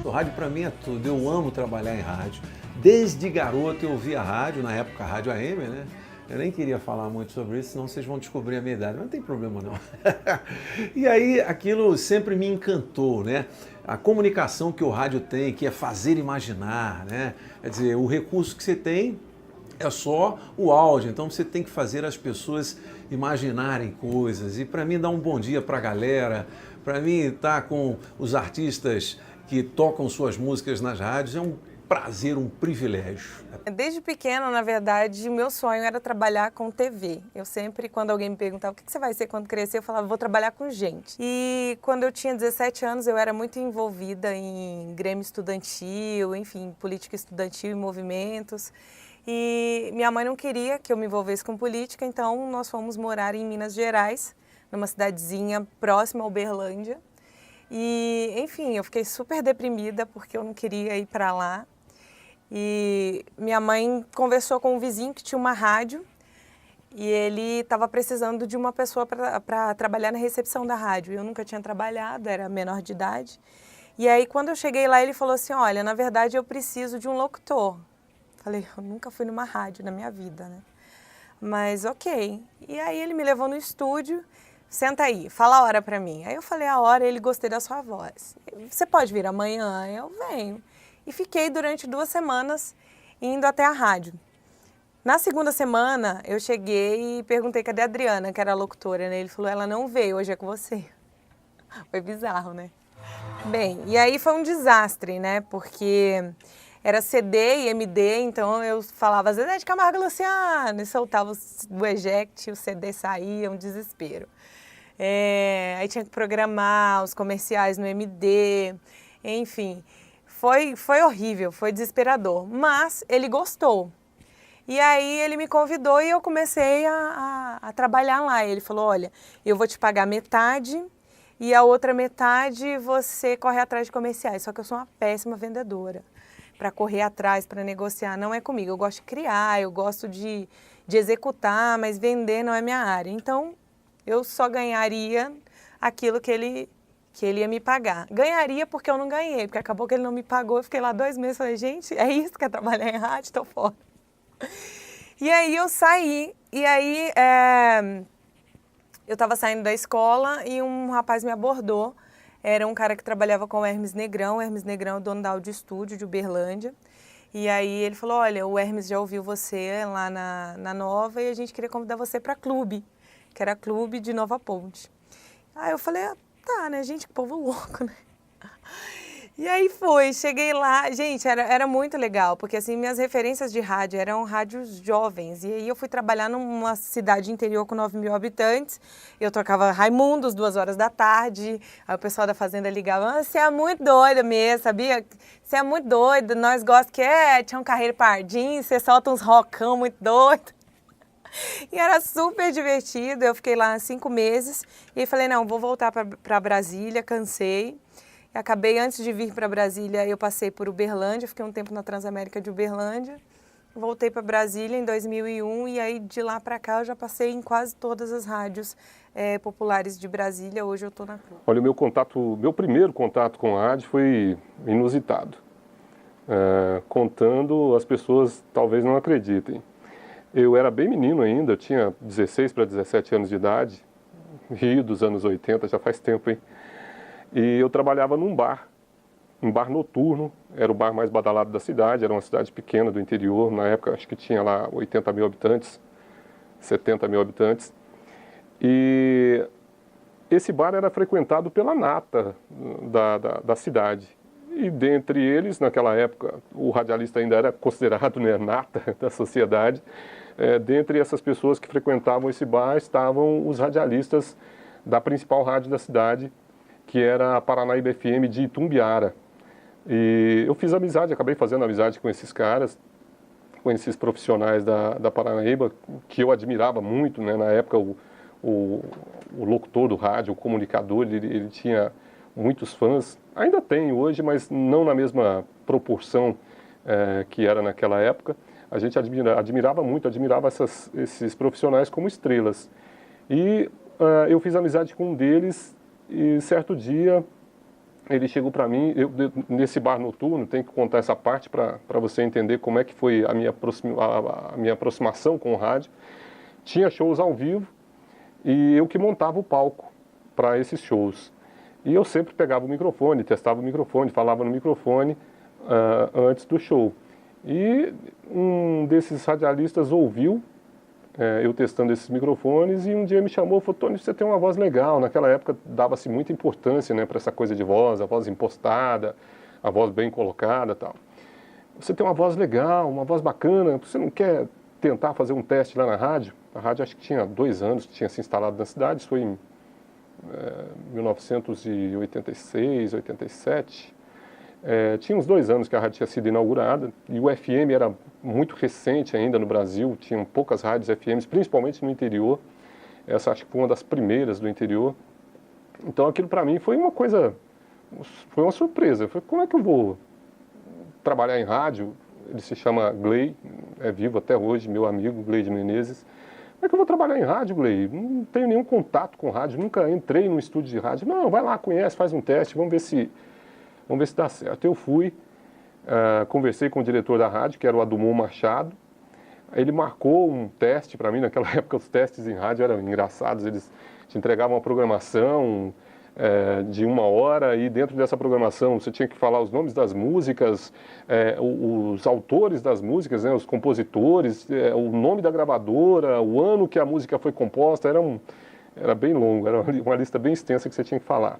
O rádio para mim é tudo. Eu amo trabalhar em rádio. Desde garoto eu ouvia rádio, na época a Rádio AM, né? Eu nem queria falar muito sobre isso, senão vocês vão descobrir a minha idade, mas não tem problema não. E aí aquilo sempre me encantou, né? A comunicação que o rádio tem, que é fazer imaginar, né? Quer dizer, o recurso que você tem é só o áudio, então você tem que fazer as pessoas imaginarem coisas. E para mim dar um bom dia para a galera, para mim estar com os artistas que tocam suas músicas nas rádios é um prazer, um privilégio. Desde pequena, na verdade, o meu sonho era trabalhar com TV. Eu sempre, quando alguém me perguntava o que você vai ser quando crescer, eu falava, vou trabalhar com gente. E quando eu tinha 17 anos, eu era muito envolvida em grêmio estudantil, enfim, política estudantil e movimentos. E minha mãe não queria que eu me envolvesse com política, então nós fomos morar em Minas Gerais, numa cidadezinha próxima a Uberlândia. E, enfim, eu fiquei super deprimida porque eu não queria ir para lá. E minha mãe conversou com um vizinho que tinha uma rádio e ele estava precisando de uma pessoa para trabalhar na recepção da rádio. Eu nunca tinha trabalhado, era menor de idade. E aí, quando eu cheguei lá, ele falou assim, olha, na verdade eu preciso de um locutor. Falei, eu nunca fui numa rádio na minha vida, né? Mas ok. E aí ele me levou no estúdio, senta aí, fala a hora para mim. Aí eu falei a hora, ele gostei da sua voz. Você pode vir amanhã? Eu venho. E fiquei durante 2 semanas indo até a rádio. Na segunda semana, eu cheguei e perguntei cadê a Adriana, que era a locutora, né? Ele falou, ela não veio, hoje é com você. Foi bizarro, né? Bem, e aí foi um desastre, né? Porque era CD e MD, então eu falava Zezé de Camargo e Luciano, e soltava o eject, o CD saía, um desespero. Aí tinha que programar os comerciais no MD, enfim. Foi horrível, foi desesperador, mas ele gostou. E aí ele me convidou e eu comecei a trabalhar lá. Ele falou, olha, eu vou te pagar metade e a outra metade você corre atrás de comerciais. Só que eu sou uma péssima vendedora. Para correr atrás, para negociar, não é comigo. Eu gosto de criar, eu gosto de executar, mas vender não é minha área. Então, eu só ganharia aquilo que ele ia me pagar. Ganharia porque eu não ganhei, porque acabou que ele não me pagou, eu fiquei lá 2 meses, falei, gente, é isso que é trabalhar em rádio? Tô fora. E aí eu saí, e aí eu estava saindo da escola e um rapaz me abordou, era um cara que trabalhava com o Hermes Negrão é o dono da Audio Estúdio de Uberlândia, e aí ele falou, olha, o Hermes já ouviu você lá na Nova e a gente queria convidar você para Clube, que era Clube de Nova Ponte. Aí eu falei, tá, né, gente, que povo louco, né? E aí cheguei lá, gente, era muito legal, porque assim, minhas referências de rádio eram rádios jovens, e aí eu fui trabalhar numa cidade interior com 9.000 habitantes, eu tocava Raimundos 2 horas da tarde, aí o pessoal da fazenda ligava, você é muito doida mesmo, sabia? Você é muito doida, nós gostamos tinha um Carreiro Pardinho, você solta uns rockão muito doido. E era super divertido, eu fiquei lá 5 meses, e falei, não, vou voltar para Brasília, cansei. Acabei, antes de vir para Brasília, eu passei por Uberlândia, fiquei um tempo na Transamérica de Uberlândia, voltei para Brasília em 2001 e aí de lá para cá eu já passei em quase todas as rádios populares de Brasília, hoje eu estou na Clube. Olha, meu primeiro contato com a rádio foi inusitado, contando, as pessoas talvez não acreditem. Eu era bem menino ainda, eu tinha 16 para 17 anos de idade, Rio dos anos 80, já faz tempo, hein? E eu trabalhava num bar noturno, era o bar mais badalado da cidade, era uma cidade pequena do interior, na época acho que tinha lá 80.000 habitantes, 70.000 habitantes. E esse bar era frequentado pela nata da cidade. E dentre eles, naquela época, o radialista ainda era considerado, né, nata da sociedade. Dentre essas pessoas que frequentavam esse bar estavam os radialistas da principal rádio da cidade, que era a Paranaíba FM de Itumbiara. E eu fiz amizade, acabei fazendo amizade com esses caras, com esses profissionais da Paranaíba, que eu admirava muito, né? Na época, o locutor do rádio, o comunicador, ele tinha muitos fãs. Ainda tem hoje, mas não na mesma proporção que era naquela época. A gente admirava esses profissionais como estrelas. E eu fiz amizade com um deles, e certo dia ele chegou para mim, nesse bar noturno, tem que contar essa parte para você entender como é que foi a minha aproximação com o rádio. Tinha shows ao vivo e eu que montava o palco para esses shows. E eu sempre pegava o microfone, testava o microfone, falava no microfone antes do show. E um desses radialistas ouviu eu testando esses microfones e um dia me chamou e falou: Tony, você tem uma voz legal. Naquela época dava-se muita importância, né, para essa coisa de voz, a voz impostada, a voz bem colocada e tal. Você tem uma voz legal, uma voz bacana, você não quer tentar fazer um teste lá na rádio? A rádio acho que tinha 2 anos que tinha se instalado na cidade, isso foi em 1986, 87. Tinha uns 2 anos que a rádio tinha sido inaugurada e o FM era muito recente ainda no Brasil, tinham poucas rádios FMs, principalmente no interior. Essa acho que foi uma das primeiras do interior. Então aquilo para mim foi uma coisa, foi uma surpresa. Foi, como é que eu vou trabalhar em rádio? Ele se chama Gley, é vivo até hoje, meu amigo Gley de Menezes. Como é que eu vou trabalhar em rádio, Gley? Não tenho nenhum contato com rádio, nunca entrei num estúdio de rádio. Não, vai lá, conhece, faz um teste, vamos ver se dá certo. Eu fui, conversei com o diretor da rádio, que era o Adumon Machado. Ele marcou um teste para mim. Naquela época os testes em rádio eram engraçados. Eles te entregavam uma programação de 1 hora e dentro dessa programação você tinha que falar os nomes das músicas, os autores das músicas, né, os compositores, o nome da gravadora, o ano que a música foi composta. Era bem longo, era uma lista bem extensa que você tinha que falar.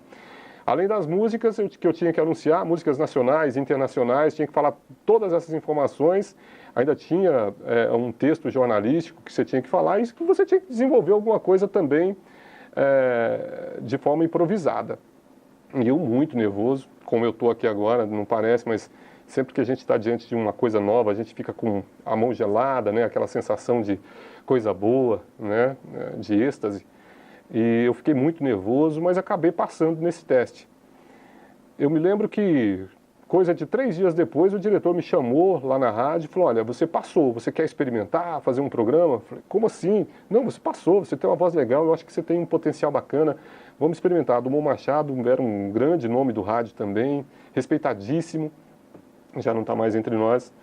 Além das músicas que eu tinha que anunciar, músicas nacionais, internacionais, tinha que falar todas essas informações. Ainda tinha um texto jornalístico que você tinha que falar e que você tinha que desenvolver alguma coisa também de forma improvisada. E eu muito nervoso, como eu estou aqui agora, não parece, mas sempre que a gente está diante de uma coisa nova, a gente fica com a mão gelada, né? Aquela sensação de coisa boa, né? De êxtase. E eu fiquei muito nervoso, mas acabei passando nesse teste. Eu me lembro que, coisa de 3 dias depois, o diretor me chamou lá na rádio e falou: olha, você passou, você quer experimentar, fazer um programa? Eu falei: como assim? Não, você passou, você tem uma voz legal, eu acho que você tem um potencial bacana, vamos experimentar. Adumon Machado era um grande nome do rádio também, respeitadíssimo, já não está mais entre nós,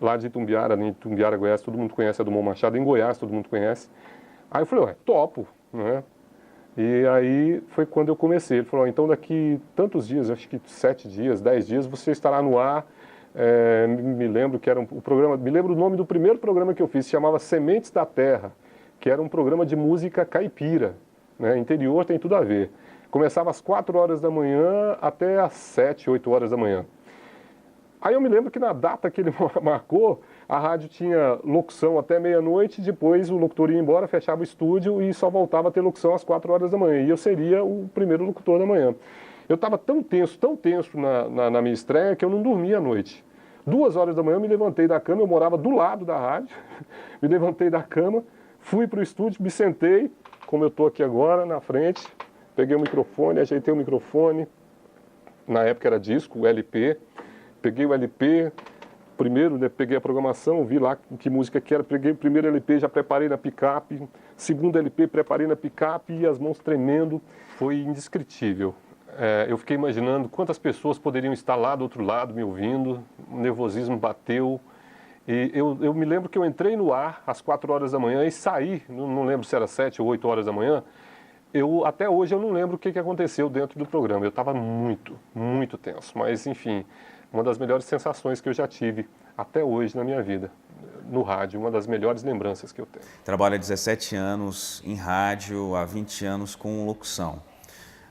lá de Itumbiara, em Itumbiara, Goiás, todo mundo conhece Adumon Machado, em Goiás todo mundo conhece. Aí eu falei: ué, topo, né? E aí foi quando eu comecei. Ele falou: então daqui tantos dias, acho que 7 dias, 10 dias, você estará no ar. Me lembro que era o programa, me lembro o nome do primeiro programa que eu fiz, se chamava Sementes da Terra, que era um programa de música caipira, né? Interior tem tudo a ver. Começava às 4 horas da manhã até às 7, 8 horas da manhã. Aí eu me lembro que na data que ele marcou, a rádio tinha locução até meia-noite, depois o locutor ia embora, fechava o estúdio e só voltava a ter locução às 4 horas da manhã. E eu seria o primeiro locutor da manhã. Eu estava tão tenso na minha estreia que eu não dormia à noite. 2 horas da manhã eu me levantei da cama, eu morava do lado da rádio, me levantei da cama, fui para o estúdio, me sentei, como eu estou aqui agora, na frente, peguei o microfone, ajeitei o microfone, na época era disco, o LP, peguei o LP, primeiro, né, peguei a programação, vi lá que música que era, peguei o primeiro LP, já preparei na picape, segundo LP, preparei na picape e as mãos tremendo, foi indescritível. Eu fiquei imaginando quantas pessoas poderiam estar lá do outro lado me ouvindo, o nervosismo bateu, e eu me lembro que eu entrei no ar às 4 horas da manhã e saí, não lembro se era 7 ou 8 horas da manhã. Até hoje eu não lembro o que aconteceu dentro do programa, eu estava muito, muito tenso, mas enfim, uma das melhores sensações que eu já tive até hoje na minha vida, no rádio, uma das melhores lembranças que eu tenho. Trabalho há 17 anos em rádio, há 20 anos com locução.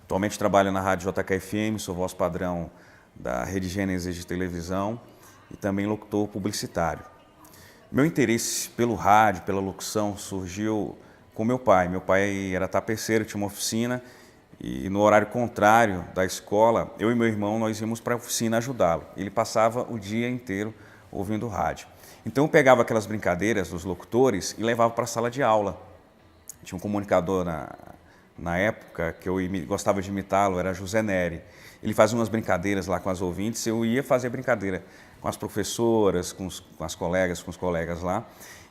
Atualmente trabalho na Rádio JKFM, sou voz padrão da Rede Gênesis de televisão e também locutor publicitário. Meu interesse pelo rádio, pela locução, surgiu com meu pai. Meu pai era tapeceiro, tinha uma oficina e no horário contrário da escola, eu e meu irmão, nós íamos para a oficina ajudá-lo. Ele passava o dia inteiro ouvindo rádio. Então eu pegava aquelas brincadeiras dos locutores e levava para a sala de aula. Tinha um comunicador na época que eu gostava de imitá-lo, era José Neri. Ele fazia umas brincadeiras lá com as ouvintes, eu ia fazer brincadeira com as professoras, com as colegas, com os colegas lá.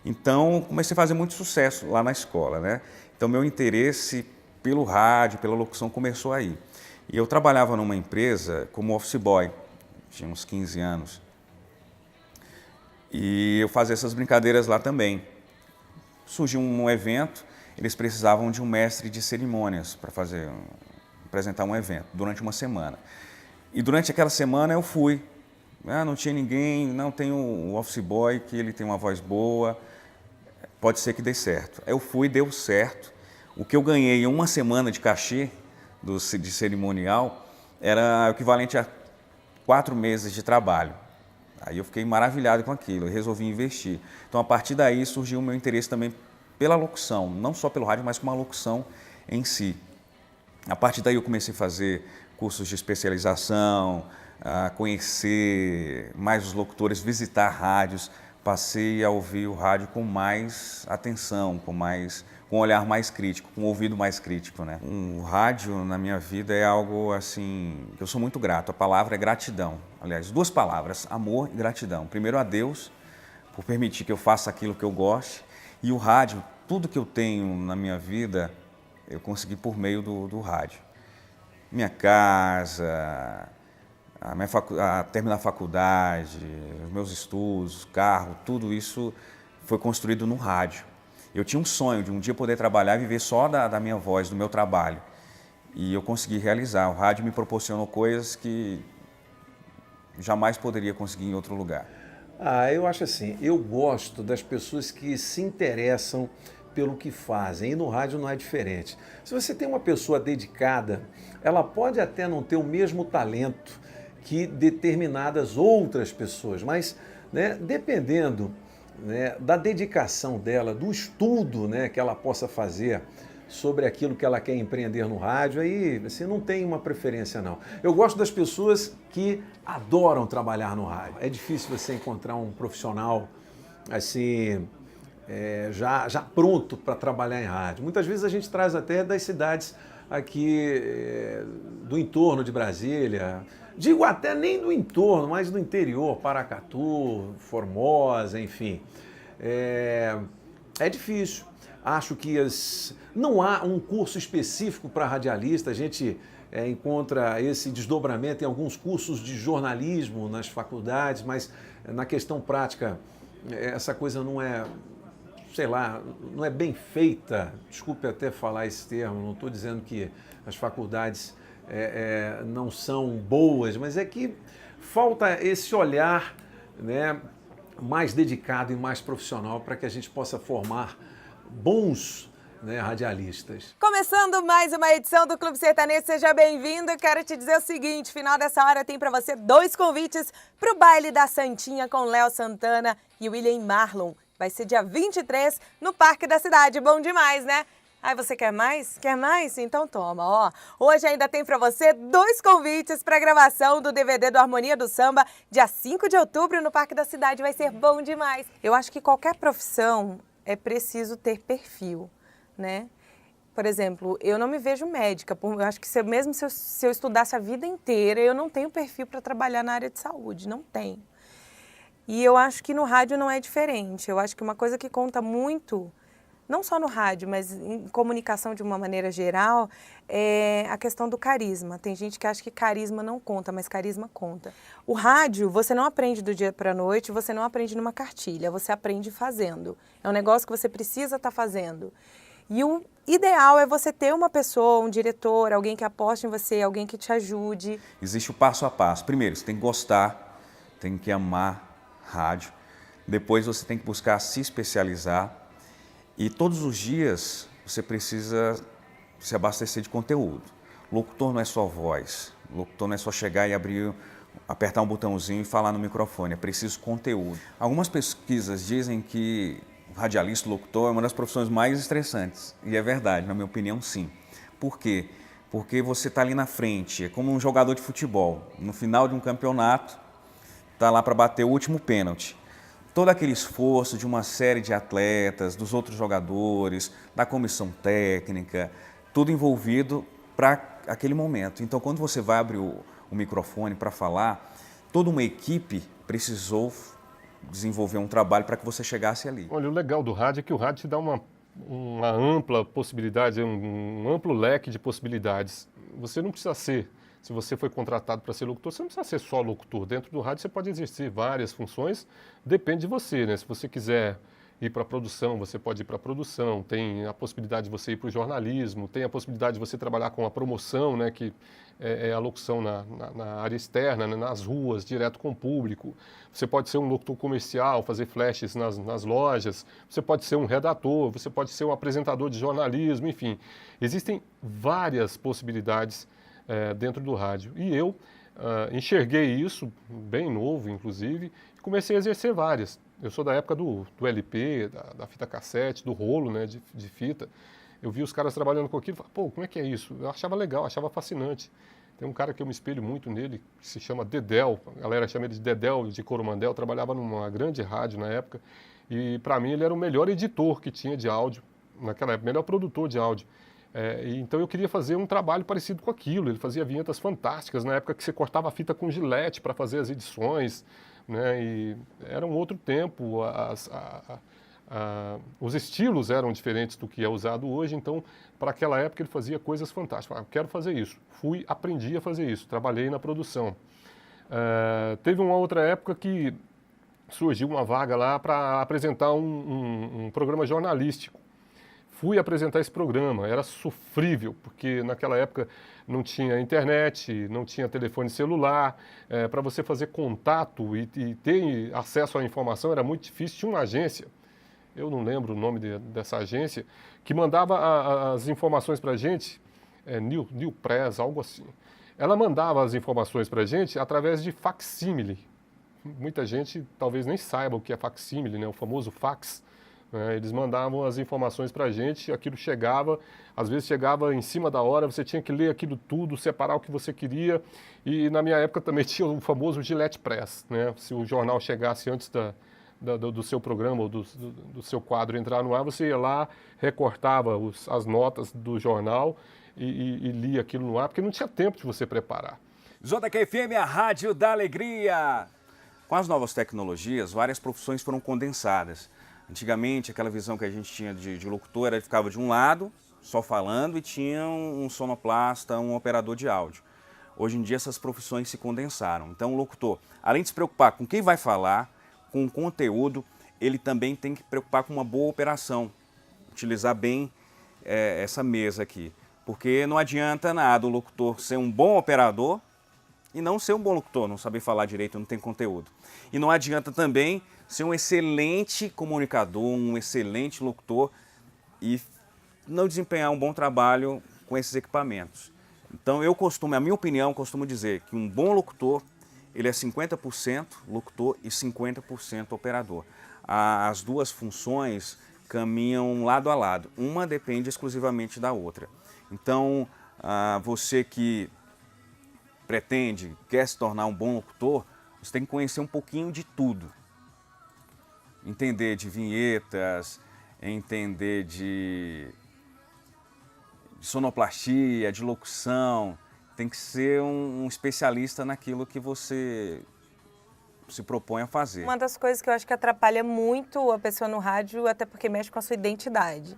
Então comecei a fazer muito sucesso lá na escola, né? Então meu interesse pelo rádio, pela locução começou aí. E eu trabalhava numa empresa como office boy, tinha uns 15 anos. E eu fazia essas brincadeiras lá também. Surgiu um evento, eles precisavam de um mestre de cerimônias para apresentar um evento durante uma semana. E durante aquela semana eu fui. Não tinha ninguém, não tem o office boy, que ele tem uma voz boa, pode ser que dê certo. Eu fui, deu certo. O que eu ganhei em uma semana de cachê de cerimonial era o equivalente a 4 meses de trabalho. Aí eu fiquei maravilhado com aquilo, eu resolvi investir. Então, a partir daí, surgiu o meu interesse também pela locução, não só pelo rádio, mas com a locução em si. A partir daí, eu comecei a fazer cursos de especialização, a conhecer mais os locutores, visitar rádios, passei a ouvir o rádio com mais atenção, com um olhar mais crítico, com um ouvido mais crítico, né? O rádio na minha vida é algo assim, que eu sou muito grato. A palavra é gratidão. Aliás, 2 palavras, amor e gratidão. Primeiro a Deus, por permitir que eu faça aquilo que eu goste. E o rádio, tudo que eu tenho na minha vida, eu consegui por meio do rádio. Minha casa, terminar a faculdade, os meus estudos, carro, tudo isso foi construído no rádio. Eu tinha um sonho de um dia poder trabalhar e viver só da minha voz, do meu trabalho. E eu consegui realizar. O rádio me proporcionou coisas que jamais poderia conseguir em outro lugar. Eu acho assim, eu gosto das pessoas que se interessam pelo que fazem, e no rádio não é diferente. Se você tem uma pessoa dedicada, ela pode até não ter o mesmo talento que determinadas outras pessoas, mas, né, dependendo, né, da dedicação dela, do estudo, né, que ela possa fazer sobre aquilo que ela quer empreender no rádio, aí assim, não tem uma preferência não. Eu gosto das pessoas que adoram trabalhar no rádio. É difícil você encontrar um profissional assim, já pronto para trabalhar em rádio. Muitas vezes a gente traz até das cidades aqui do entorno de Brasília, digo até nem do entorno, mas do interior, Paracatu, Formosa, enfim. É difícil. Acho que não há um curso específico para radialista, a gente encontra esse desdobramento em alguns cursos de jornalismo nas faculdades, mas na questão prática essa coisa não é, sei lá, não é bem feita. Desculpe até falar esse termo, não estou dizendo que as faculdades não são boas, mas é que falta esse olhar, né, mais dedicado e mais profissional para que a gente possa formar bons, né, radialistas. Começando mais uma edição do Clube Sertanejo, seja bem-vindo. Eu quero te dizer o seguinte, final dessa hora tem para você 2 convites para o baile da Santinha com Léo Santana e William Marlon. Vai ser dia 23 no Parque da Cidade. Bom demais, né? Você quer mais? Quer mais? Então toma, ó. Hoje ainda tem pra você 2 convites pra gravação do DVD do Harmonia do Samba, dia 5 de outubro no Parque da Cidade. Vai ser bom demais. Eu acho que qualquer profissão é preciso ter perfil, né? Por exemplo, eu não me vejo médica. Eu acho que mesmo se eu estudasse a vida inteira, eu não tenho perfil para trabalhar na área de saúde. Não tenho. E eu acho que no rádio não é diferente. Eu acho que uma coisa que conta muito, não só no rádio, mas em comunicação de uma maneira geral, é a questão do carisma. Tem gente que acha que carisma não conta, mas carisma conta. O rádio, você não aprende do dia para a noite, você não aprende numa cartilha, você aprende fazendo. É um negócio que você precisa estar fazendo. E o ideal é você ter uma pessoa, um diretor, alguém que aposte em você, alguém que te ajude. Existe o passo a passo. Primeiro, você tem que gostar, tem que amar rádio. Depois você tem que buscar se especializar. E todos os dias você precisa se abastecer de conteúdo. Locutor não é só voz. Locutor não é só chegar e apertar um botãozinho e falar no microfone. É preciso conteúdo. Algumas pesquisas dizem que radialista, locutor, é uma das profissões mais estressantes. E é verdade, na minha opinião, sim. Por quê? Porque você está ali na frente. É como um jogador de futebol. No final de um campeonato, está lá para bater o último pênalti. Todo aquele esforço de uma série de atletas, dos outros jogadores, da comissão técnica, tudo envolvido para aquele momento. Então, quando você vai abrir o microfone para falar, toda uma equipe precisou desenvolver um trabalho para que você chegasse ali. Olha, o legal do rádio é que o rádio te dá uma ampla possibilidade, um amplo leque de possibilidades. Você não precisa ser Se você foi contratado para ser locutor, você não precisa ser só locutor. Dentro do rádio você pode exercer várias funções, depende de você, né? Se você quiser ir para a produção, você pode ir para a produção, tem a possibilidade de você ir para o jornalismo, tem a possibilidade de você trabalhar com a promoção, né, que é a locução na área externa, né, nas ruas, direto com o público. Você pode ser um locutor comercial, fazer flashes nas lojas, você pode ser um redator, você pode ser um apresentador de jornalismo, enfim. Existem várias possibilidades dentro do rádio. E eu enxerguei isso, bem novo inclusive, e comecei a exercer várias. Eu sou da época do LP, da fita cassete, do rolo, né, de fita. Eu vi os caras trabalhando com aquilo e falei, pô, como é que é isso? Eu achava legal, achava fascinante. Tem um cara que eu me espelho muito nele, que se chama Dedéu, a galera chama ele de Dedéu de Coromandel, trabalhava numa grande rádio na época, e para mim ele era o melhor editor que tinha de áudio naquela época, o melhor produtor de áudio. Então eu queria fazer um trabalho parecido com aquilo. Ele fazia vinhetas fantásticas, na época que você cortava a fita com gilete para fazer as edições, né? E era um outro tempo, os estilos eram diferentes do que é usado hoje, então para aquela época ele fazia coisas fantásticas. Eu quero fazer isso. Aprendi a fazer isso, trabalhei na produção. Teve uma outra época que surgiu uma vaga lá para apresentar um programa jornalístico. Fui apresentar esse programa, era sofrível, porque naquela época não tinha internet, não tinha telefone celular, para você fazer contato e ter acesso à informação era muito difícil. Tinha uma agência, eu não lembro o nome dessa agência, que mandava as informações para a gente, New Press, algo assim. Ela mandava as informações para a gente através de facsímile. Muita gente talvez nem saiba o que é facsímile, né? O famoso fax. Eles mandavam as informações para a gente, aquilo chegava, às vezes chegava em cima da hora, você tinha que ler aquilo tudo, separar o que você queria, e na minha época também tinha o famoso Gillette Press, né? Se o jornal chegasse antes do seu programa ou do seu quadro entrar no ar, você ia lá, recortava as notas do jornal e lia aquilo no ar, porque não tinha tempo de você preparar. JQFM, a Rádio da Alegria. Com as novas tecnologias, várias profissões foram condensadas. Antigamente, aquela visão que a gente tinha de locutor era que ficava de um lado, só falando, e tinha um sonoplasta, um operador de áudio. Hoje em dia, essas profissões se condensaram. Então, o locutor, além de se preocupar com quem vai falar, com o conteúdo, ele também tem que se preocupar com uma boa operação, utilizar bem essa mesa aqui. Porque não adianta nada o locutor ser um bom operador e não ser um bom locutor, não saber falar direito, não tem conteúdo. E não adianta também ser um excelente comunicador, um excelente locutor e não desempenhar um bom trabalho com esses equipamentos. Então a minha opinião, costumo dizer que um bom locutor, ele é 50% locutor e 50% operador. As duas funções caminham lado a lado, uma depende exclusivamente da outra. Então, você que quer se tornar um bom locutor, você tem que conhecer um pouquinho de tudo. Entender de vinhetas, entender de sonoplastia, de locução. Tem que ser um especialista naquilo que você se propõe a fazer. Uma das coisas que eu acho que atrapalha muito a pessoa no rádio, até porque mexe com a sua identidade.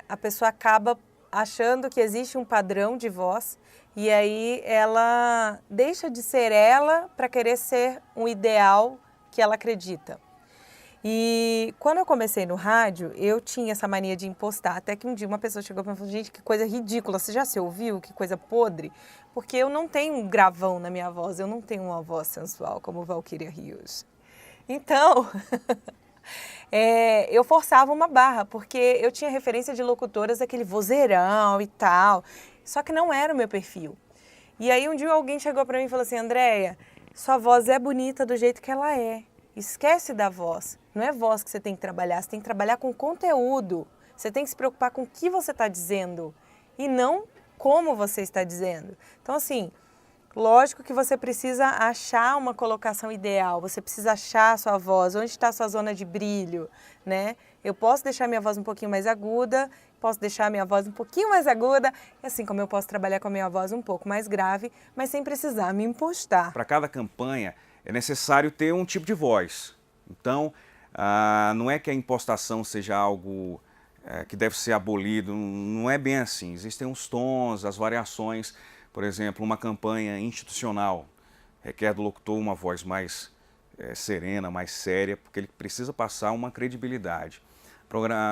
A pessoa acaba achando que existe um padrão de voz e aí ela deixa de ser ela para querer ser um ideal que ela acredita. E quando eu comecei no rádio, eu tinha essa mania de impostar, até que um dia uma pessoa chegou para mim e falou, gente, que coisa ridícula, você já se ouviu? Que coisa podre? Porque eu não tenho um gravão na minha voz, eu não tenho uma voz sensual como Valquíria Rios. Então, eu forçava uma barra, porque eu tinha referência de locutoras daquele vozeirão e tal, só que não era o meu perfil. E aí um dia alguém chegou para mim e falou assim, Andréia, sua voz é bonita do jeito que ela é. Esquece da voz. Não é voz que você tem que trabalhar, você tem que trabalhar com conteúdo. Você tem que se preocupar com o que você está dizendo e não como você está dizendo. Então, assim, lógico que você precisa achar uma colocação ideal, você precisa achar a sua voz, onde está a sua zona de brilho, né? Eu posso deixar minha voz um pouquinho mais aguda, posso deixar minha voz um pouquinho mais aguda, assim como eu posso trabalhar com a minha voz um pouco mais grave, mas sem precisar me impostar. Para cada campanha, é necessário ter um tipo de voz. Então, não é que a impostação seja algo que deve ser abolido, não é bem assim. Existem os tons, as variações, Por exemplo, uma campanha institucional requer do locutor uma voz mais serena, mais séria, porque ele precisa passar uma credibilidade.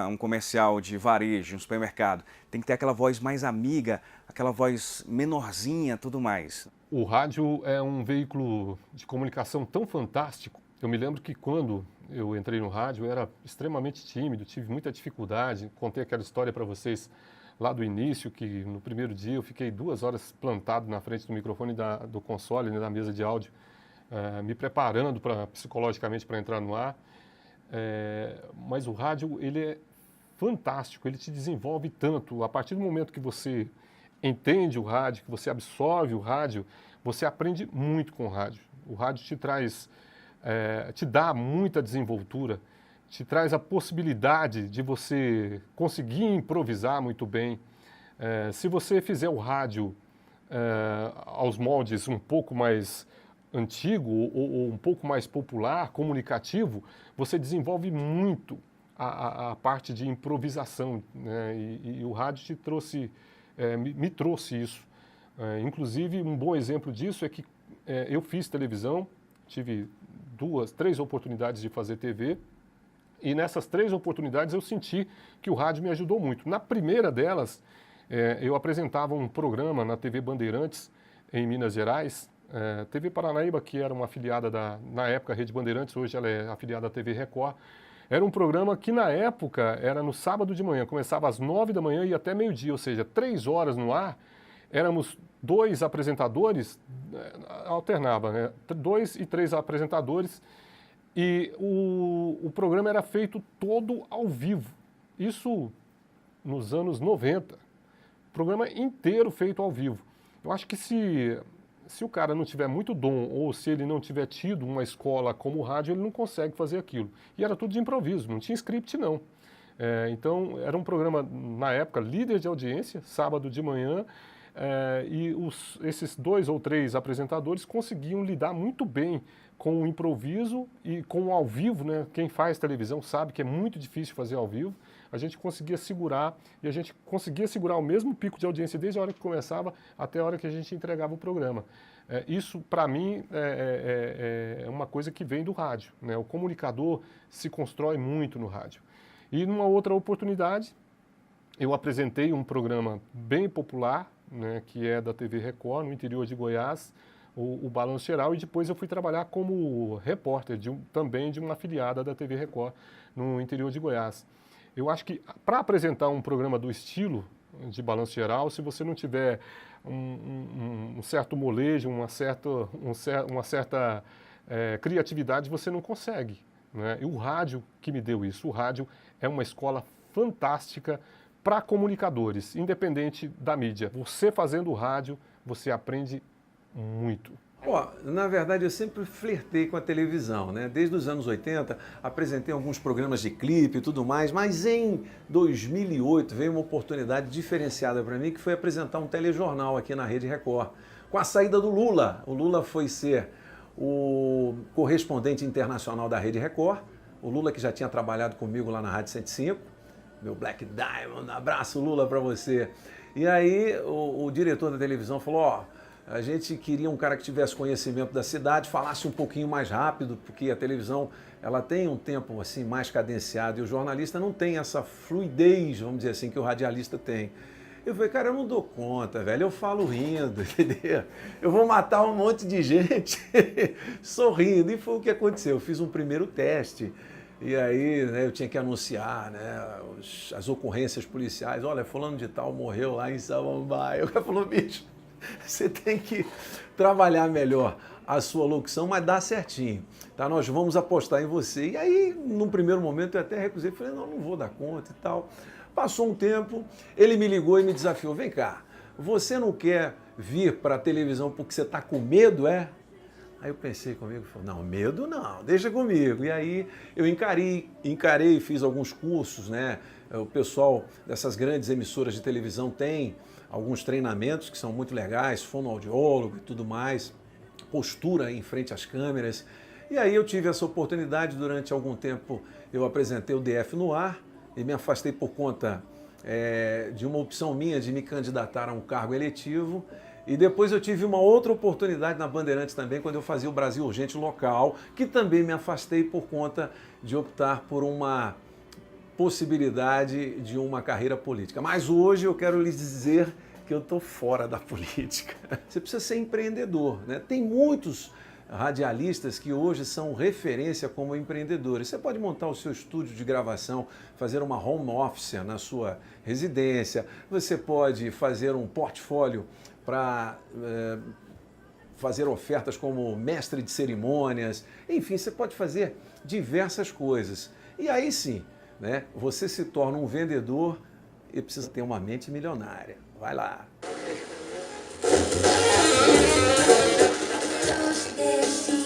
Um comercial de varejo, um supermercado, tem que ter aquela voz mais amiga, aquela voz menorzinha, tudo mais. O rádio é um veículo de comunicação tão fantástico. Eu me lembro que quando eu entrei no rádio, eu era extremamente tímido, tive muita dificuldade. Contei aquela história para vocês lá do início, que no primeiro dia eu fiquei 2 horas plantado na frente do microfone do console, né, da mesa de áudio, me preparando psicologicamente para entrar no ar. Mas o rádio, ele é fantástico, ele te desenvolve tanto. A partir do momento que você entende o rádio, que você absorve o rádio, você aprende muito com o rádio. O rádio te traz, te dá muita desenvoltura, te traz a possibilidade de você conseguir improvisar muito bem. Se você fizer o rádio aos moldes um pouco mais antigo ou um pouco mais popular, comunicativo, você desenvolve muito a parte de improvisação, né? E o rádio te trouxe, me trouxe isso. Inclusive, um bom exemplo disso é que eu fiz televisão, tive 3 oportunidades de fazer TV, e nessas 3 oportunidades eu senti que o rádio me ajudou muito. Na primeira delas, eu apresentava um programa na TV Bandeirantes, em Minas Gerais, TV Paranaíba, que era uma afiliada na época, Rede Bandeirantes, hoje ela é afiliada à TV Record. Era um programa que na época era no sábado de manhã, começava às 9 da manhã e ia até meio-dia, ou seja, 3 horas no ar. Éramos 2 apresentadores, alternava, né? 2 e 3 apresentadores, e o programa era feito todo ao vivo. Isso nos anos 90. O programa inteiro feito ao vivo. Eu acho que se o cara não tiver muito dom ou se ele não tiver tido uma escola como o rádio, ele não consegue fazer aquilo. E era tudo de improviso, não tinha script não. Então era um programa, na época, líder de audiência, sábado de manhã, e esses 2 ou 3 apresentadores conseguiam lidar muito bem com o improviso e com o ao vivo, né? Quem faz televisão sabe que é muito difícil fazer ao vivo. A gente conseguia segurar, e a gente conseguia segurar o mesmo pico de audiência desde a hora que começava até a hora que a gente entregava o programa. Isso, para mim, é uma coisa que vem do rádio, né? O comunicador se constrói muito no rádio. E numa outra oportunidade, eu apresentei um programa bem popular, né, que é da TV Record, no interior de Goiás, o Balanço Geral, e depois eu fui trabalhar como repórter também de uma afiliada da TV Record no interior de Goiás. Eu acho que para apresentar um programa do estilo de Balanço Geral, se você não tiver um certo molejo, uma certa criatividade, você não consegue, né? E o rádio que me deu isso. O rádio é uma escola fantástica para comunicadores, independente da mídia. Você fazendo rádio, você aprende muito. Na verdade, eu sempre flertei com a televisão, né? Desde os anos 80, apresentei alguns programas de clipe e tudo mais, mas em 2008 veio uma oportunidade diferenciada para mim, que foi apresentar um telejornal aqui na Rede Record, com a saída do Lula. O Lula foi ser o correspondente internacional da Rede Record, o Lula que já tinha trabalhado comigo lá na Rádio 105, meu Black Diamond, abraço Lula para você. E aí o diretor da televisão falou, a gente queria um cara que tivesse conhecimento da cidade, falasse um pouquinho mais rápido, porque a televisão ela tem um tempo assim mais cadenciado e o jornalista não tem essa fluidez, vamos dizer assim, que o radialista tem. Eu falei, cara, eu não dou conta, velho, eu falo rindo, entendeu? Eu vou matar um monte de gente sorrindo. E foi o que aconteceu, eu fiz um primeiro teste. E aí, né, eu tinha que anunciar, né, as ocorrências policiais. Olha, fulano de tal morreu lá em Samambaia. O cara falou, bicho, você tem que trabalhar melhor a sua locução, mas dá certinho, tá? Nós vamos apostar em você. E aí, num primeiro momento, eu até recusei, falei, não vou dar conta e tal. Passou um tempo, ele me ligou e me desafiou, vem cá, você não quer vir para a televisão porque você está com medo, é? Aí eu pensei comigo, falei, não, medo não, deixa comigo. E aí eu encarei, fiz alguns cursos, né? O pessoal dessas grandes emissoras de televisão tem alguns treinamentos que são muito legais, fonoaudiólogo e tudo mais, postura em frente às câmeras. E aí eu tive essa oportunidade, durante algum tempo eu apresentei o DF no ar e me afastei por conta de uma opção minha de me candidatar a um cargo eletivo. E depois eu tive uma outra oportunidade na Bandeirantes também, quando eu fazia o Brasil Urgente local, que também me afastei por conta de optar por uma possibilidade de uma carreira política. Mas hoje eu quero lhes dizer que eu estou fora da política. Você precisa ser empreendedor, né? Tem muitos radialistas que hoje são referência como empreendedores. Você pode montar o seu estúdio de gravação, fazer uma home office na sua residência, você pode fazer um portfólio para fazer ofertas como mestre de cerimônias, enfim, você pode fazer diversas coisas. E aí sim, né, você se torna um vendedor e precisa ter uma mente milionária. Vai lá! Desse